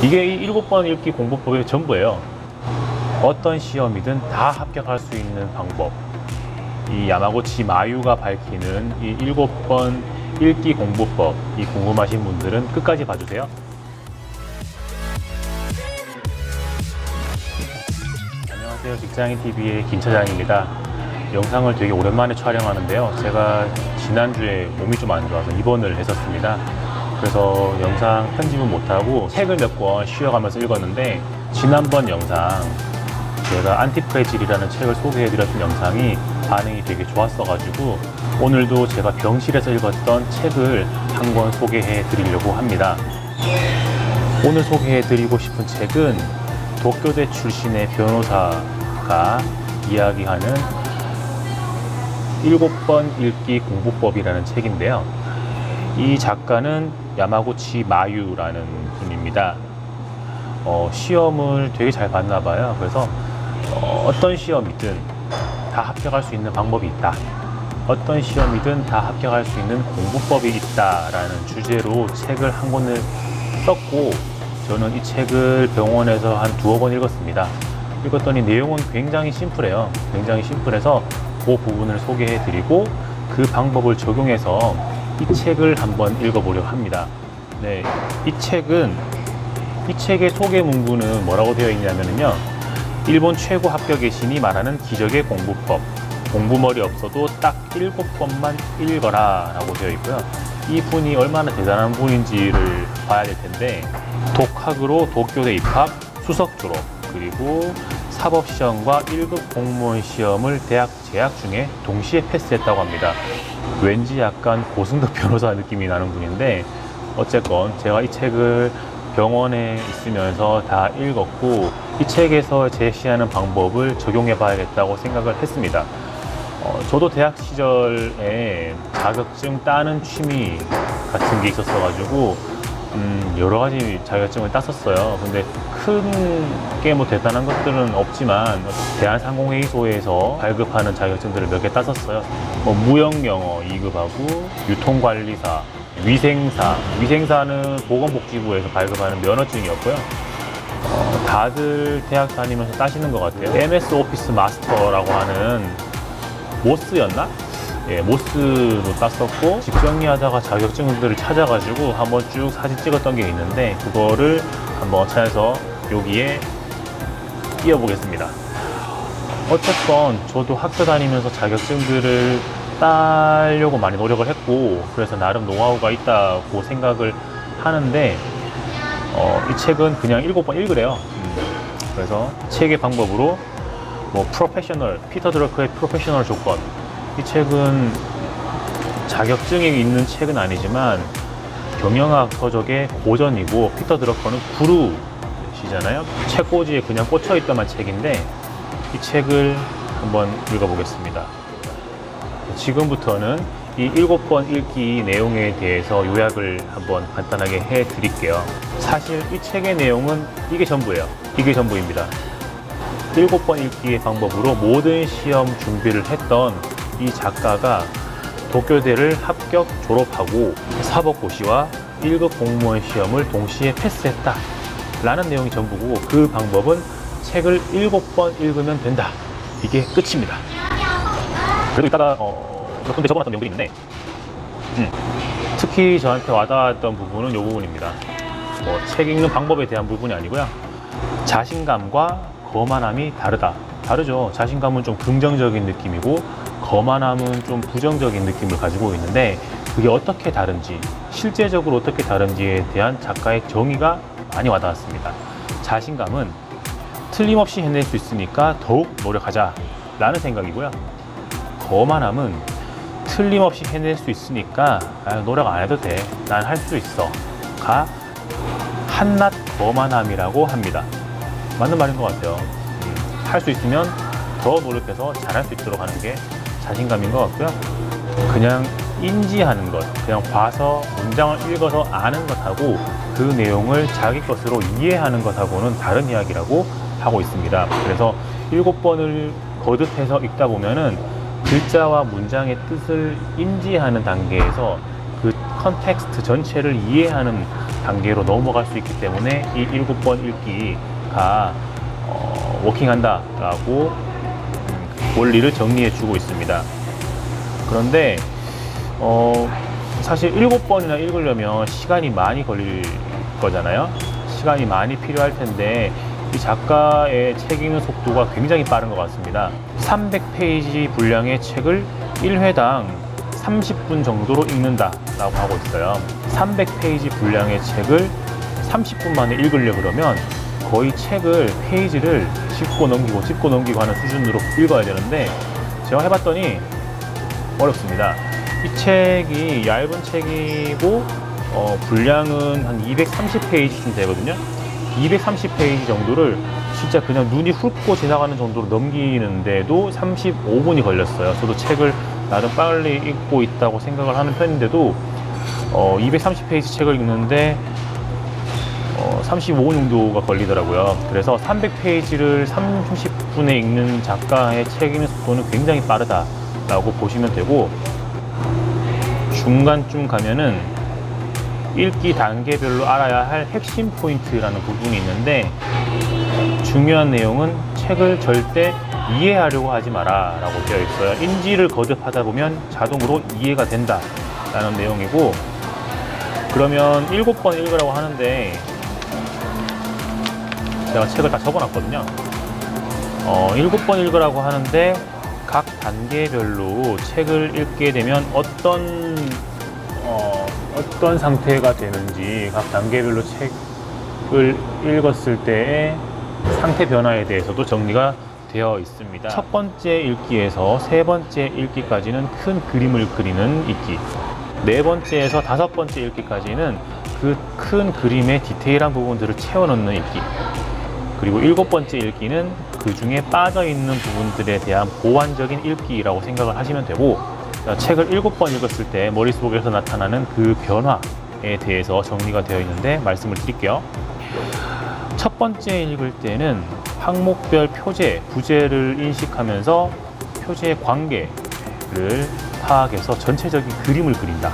이게 이 7번 읽기 공부법의 전부예요. 어떤 시험이든 다 합격할 수 있는 방법. 이 야마구치 마유가 밝히는 이 7번 읽기 공부법, 이 궁금하신 분들은 끝까지 봐주세요. 안녕하세요. 직장인TV의 김 차장입니다. 영상을 되게 오랜만에 촬영하는데요. 제가 지난주에 몸이 좀 안 좋아서 입원을 했었습니다. 그래서 영상 편집은 못하고 책을 몇 권 쉬어가면서 읽었는데, 지난번 영상 제가 안티프레질이라는 책을 소개해드렸던 영상이 반응이 되게 좋았어가지고 오늘도 제가 병실에서 읽었던 책을 한 권 소개해드리려고 합니다. 오늘 소개해드리고 싶은 책은 도쿄대 출신의 변호사가 이야기하는 7번 읽기 공부법이라는 책인데요. 이 작가는 야마구치 마유라는 분입니다. 시험을 되게 잘 봤나 봐요. 그래서 어떤 시험이든 다 합격할 수 있는 방법이 있다, 어떤 시험이든 다 합격할 수 있는 공부법이 있다라는 주제로 책을 한 권을 썼고, 저는 이 책을 병원에서 한 2-번 읽었습니다. 읽었더니 내용은 굉장히 심플해요. 굉장히 심플해서 그 부분을 소개해 드리고 그 방법을 적용해서 이 책을 한번 읽어보려고 합니다. 네, 이 책의 소개 문구는 뭐라고 되어 있냐면요, 일본 최고 합격의 신이 말하는 기적의 공부법, 공부머리 없어도 딱 7번만 읽어라 라고 되어 있고요. 이 분이 얼마나 대단한 분인지를 봐야 될 텐데, 독학으로 도쿄대 입학, 수석 졸업, 그리고 사법시험과 1급 공무원 시험을 대학 재학 중에 동시에 패스했다고 합니다. 왠지 약간 고승덕 변호사 느낌이 나는 분인데, 어쨌건 제가 이 책을 병원에 있으면서 다 읽었고, 이 책에서 제시하는 방법을 적용해 봐야겠다고 생각을 했습니다. 저도 대학 시절에 자격증 따는 취미 같은 게 있었어 가지고 여러 가지 자격증을 땄었어요. 근데 큰 게 뭐 대단한 것들은 없지만 대한상공회의소에서 발급하는 자격증들을 몇 개 땄었어요. 무역영어 2급하고 유통관리사, 위생사는 보건복지부에서 발급하는 면허증이었고요. 다들 대학 다니면서 따시는 것 같아요. MS 오피스 마스터라고 하는 모스였나? 예, 모스도 땄었고, 집 정리하다가 자격증들을 찾아가지고 한번 쭉 사진 찍었던 게 있는데, 그거를 한번 찾아서 여기에 띄워보겠습니다. 어쨌건 저도 학교 다니면서 자격증들을 따려고 많이 노력을 했고, 그래서 나름 노하우가 있다고 생각을 하는데, 이 책은 그냥 7번 읽으래요. 그래서 책의 방법으로 피터 드러커의 프로페셔널 조건, 이 책은 자격증이 있는 책은 아니지만 경영학 서적의 고전이고, 피터 드러커는 구루시잖아요. 책꽂이에 그냥 꽂혀있던 책인데, 이 책을 한번 읽어보겠습니다. 지금부터는 이 7번 읽기 내용에 대해서 요약을 한번 간단하게 해 드릴게요. 사실 이 책의 내용은 이게 전부예요. 이게 전부입니다. 7번 읽기의 방법으로 모든 시험 준비를 했던 이 작가가 도쿄대를 합격 졸업하고 사법고시와 1급 공무원 시험을 동시에 패스했다 라는 내용이 전부고, 그 방법은 책을 7번 읽으면 된다, 이게 끝입니다. 그리고 이따가 몇 군데 적어놨던 내용들이 있는데, 특히 저한테 와닿았던 부분은 이 부분입니다. 책 읽는 방법에 대한 부분이 아니고요, 자신감과 거만함이 다르죠. 자신감은 좀 긍정적인 느낌이고, 거만함은 좀 부정적인 느낌을 가지고 있는데, 그게 어떻게 다른지, 실제적으로 어떻게 다른지에 대한 작가의 정의가 많이 와닿았습니다. 자신감은 틀림없이 해낼 수 있으니까 더욱 노력하자 라는 생각이고요, 거만함은 틀림없이 해낼 수 있으니까 노력 안 해도 돼, 난 할 수 있어 가 한낱 거만함이라고 합니다. 맞는 말인 것 같아요. 할 수 있으면 더 노력해서 잘할 수 있도록 하는 게 자신감인 것 같고요. 그냥 인지하는 것, 그냥 봐서 문장을 읽어서 아는 것하고 그 내용을 자기 것으로 이해하는 것하고는 다른 이야기라고 하고 있습니다. 그래서 7번을 거듭해서 읽다 보면은 글자와 문장의 뜻을 인지하는 단계에서 그 컨텍스트 전체를 이해하는 단계로 넘어갈 수 있기 때문에 이 7번 읽기가 워킹한다라고 원리를 정리해 주고 있습니다. 그런데 사실 7번이나 읽으려면 시간이 많이 걸릴 거잖아요. 시간이 많이 필요할 텐데 이 작가의 책 읽는 속도가 굉장히 빠른 것 같습니다. 300페이지 분량의 책을 1회당 30분 정도로 읽는다 라고 하고 있어요. 300페이지 분량의 책을 30분 만에 읽으려 그러면 거의 책을 페이지를 짚고 넘기고 하는 수준으로 읽어야 되는데, 제가 해봤더니 어렵습니다. 이 책이 얇은 책이고 분량은 한 230페이지쯤 되거든요. 230페이지 정도를 진짜 그냥 눈이 훑고 지나가는 정도로 넘기는데도 35분이 걸렸어요. 저도 책을 나름 빨리 읽고 있다고 생각을 하는 편인데도 230페이지 책을 읽는데 35분 정도가 걸리더라고요. 그래서 300페이지를 30분에 읽는 작가의 책 읽는 속도는 굉장히 빠르다라고 보시면 되고, 중간쯤 가면은 읽기 단계별로 알아야 할 핵심 포인트라는 부분이 있는데, 중요한 내용은 책을 절대 이해하려고 하지 마라 라고 되어 있어요. 인지를 거듭하다 보면 자동으로 이해가 된다 라는 내용이고, 그러면 7번 읽으라고 하는데 제가 책을 다 적어놨거든요. 7번 읽으라고 하는데 각 단계별로 책을 읽게 되면 어떤 상태가 되는지, 각 단계별로 책을 읽었을 때의 상태 변화에 대해서도 정리가 되어 있습니다. 첫 번째 읽기에서 세 번째 읽기까지는 큰 그림을 그리는 읽기, 네 번째에서 다섯 번째 읽기까지는 그 큰 그림의 디테일한 부분들을 채워넣는 읽기, 그리고 일곱 번째 읽기는 그 중에 빠져있는 부분들에 대한 보완적인 읽기라고 생각을 하시면 되고, 책을 7번 읽었을 때 머릿속에서 나타나는 그 변화에 대해서 정리가 되어 있는데 말씀을 드릴게요. 첫 번째 읽을 때는 항목별 표제, 부제를 인식하면서 표제의 관계를 파악해서 전체적인 그림을 그린다.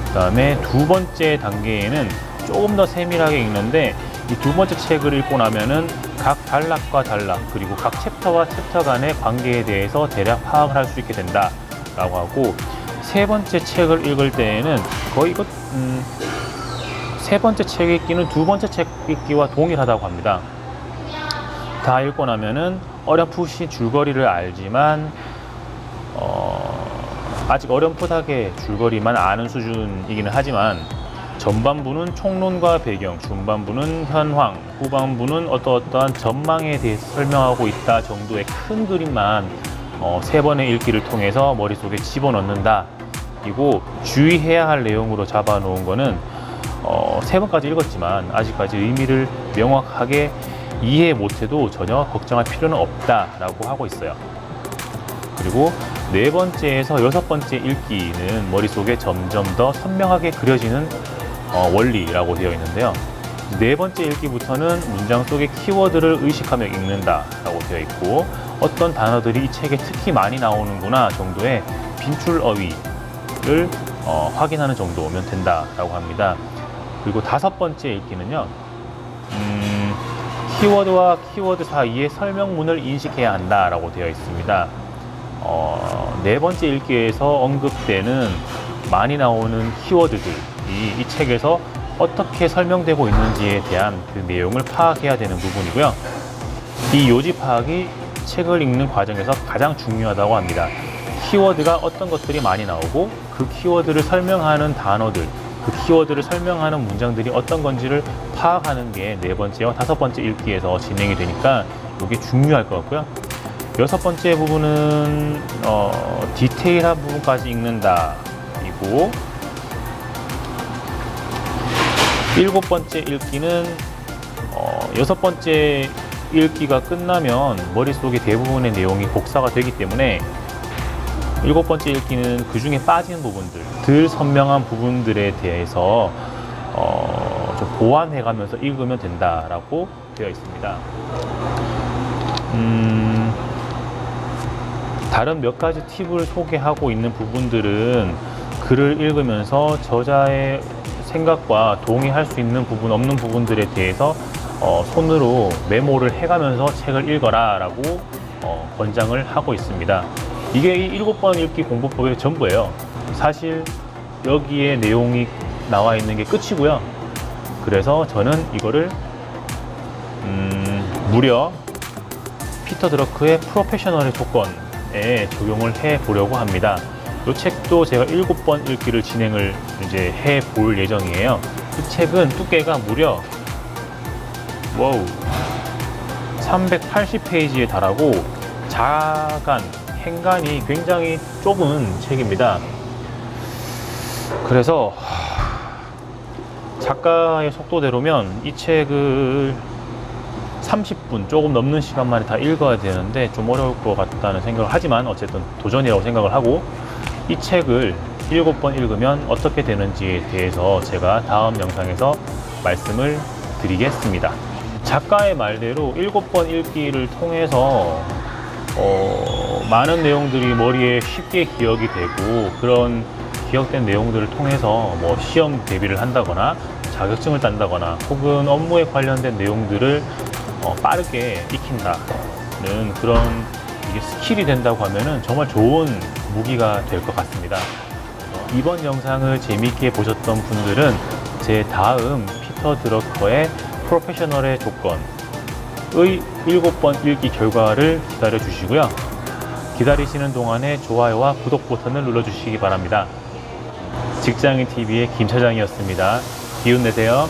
그 다음에 두 번째 단계에는 조금 더 세밀하게 읽는데, 이 두 번째 책을 읽고 나면은 각 단락과 단락, 그리고 각 챕터와 챕터 간의 관계에 대해서 대략 파악을 할 수 있게 된다 라고 하고, 세 번째 책을 읽을 때에는 거의 세 번째 책 읽기는 두 번째 책 읽기와 동일하다고 합니다. 다 읽고 나면은 어렴풋이 줄거리를 알지만 아직 어렴풋하게 줄거리만 아는 수준이기는 하지만, 전반부는 총론과 배경, 중반부는 현황, 후반부는 어떠한 전망에 대해서 설명하고 있다 정도의 큰 그림만 세 번의 읽기를 통해서 머릿속에 집어넣는다. 그리고 주의해야 할 내용으로 잡아놓은 거는 세 번까지 읽었지만 아직까지 의미를 명확하게 이해 못해도 전혀 걱정할 필요는 없다라고 하고 있어요. 그리고 네 번째에서 여섯 번째 읽기는 머릿속에 점점 더 선명하게 그려지는 원리라고 되어 있는데요. 네 번째 읽기부터는 문장 속의 키워드를 의식하며 읽는다라고 되어 있고, 어떤 단어들이 이 책에 특히 많이 나오는구나 정도의 빈출 어휘를 확인하는 정도면 된다라고 합니다. 그리고 다섯 번째 읽기는요, 키워드와 키워드 사이에 설명문을 인식해야 한다라고 되어 있습니다. 네 번째 읽기에서 언급되는 많이 나오는 키워드들이 이 책에서 어떻게 설명되고 있는지에 대한 그 내용을 파악해야 되는 부분이고요. 이 요지 파악이 책을 읽는 과정에서 가장 중요하다고 합니다. 키워드가 어떤 것들이 많이 나오고, 그 키워드를 설명하는 단어들, 그 키워드를 설명하는 문장들이 어떤 건지를 파악하는 게 네 번째와 다섯 번째 읽기에서 진행이 되니까 이게 중요할 것 같고요. 여섯 번째 부분은 디테일한 부분까지 읽는다 이고, 일곱 번째 읽기는 여섯 번째 읽기가 끝나면 머릿속에 대부분의 내용이 복사가 되기 때문에 일곱 번째 읽기는 그 중에 빠지는 부분들, 덜 선명한 부분들에 대해서 좀 보완해가면서 읽으면 된다라고 되어 있습니다. 다른 몇 가지 팁을 소개하고 있는 부분들은 글을 읽으면서 저자의 생각과 동의할 수 있는 부분, 없는 부분들에 대해서 손으로 메모를 해가면서 책을 읽어라 라고 권장을 하고 있습니다. 이게 이 7번 읽기 공부법의 전부예요. 사실 여기에 내용이 나와 있는 게 끝이고요. 그래서 저는 이거를 무려 피터 드러크의 프로페셔널의 조건에 적용을 해 보려고 합니다. 이 책도 제가 7번 읽기를 진행을 이제 해 볼 예정이에요. 이 책은 두께가 무려 380페이지에 달하고 행간이 굉장히 좁은 책입니다. 그래서 작가의 속도대로면 이 책을 30분 조금 넘는 시간 만에 다 읽어야 되는데 좀 어려울 것 같다는 생각을 하지만 어쨌든 도전이라고 생각을 하고, 이 책을 7번 읽으면 어떻게 되는지에 대해서 제가 다음 영상에서 말씀을 드리겠습니다. 작가의 말대로 7번 읽기를 통해서 많은 내용들이 머리에 쉽게 기억이 되고, 그런 기억된 내용들을 통해서 뭐 시험 대비를 한다거나 자격증을 딴다거나 혹은 업무에 관련된 내용들을 빠르게 익힌다는 그런 이게 스킬이 된다고 하면은 정말 좋은 무기가 될 것 같습니다. 이번 영상을 재미있게 보셨던 분들은 제 다음 피터 드러커의 프로페셔널의 조건의 7번 읽기 결과를 기다려 주시고요. 기다리시는 동안에 좋아요와 구독 버튼을 눌러 주시기 바랍니다. 직장인TV의 김 차장이었습니다. 기운 내세요.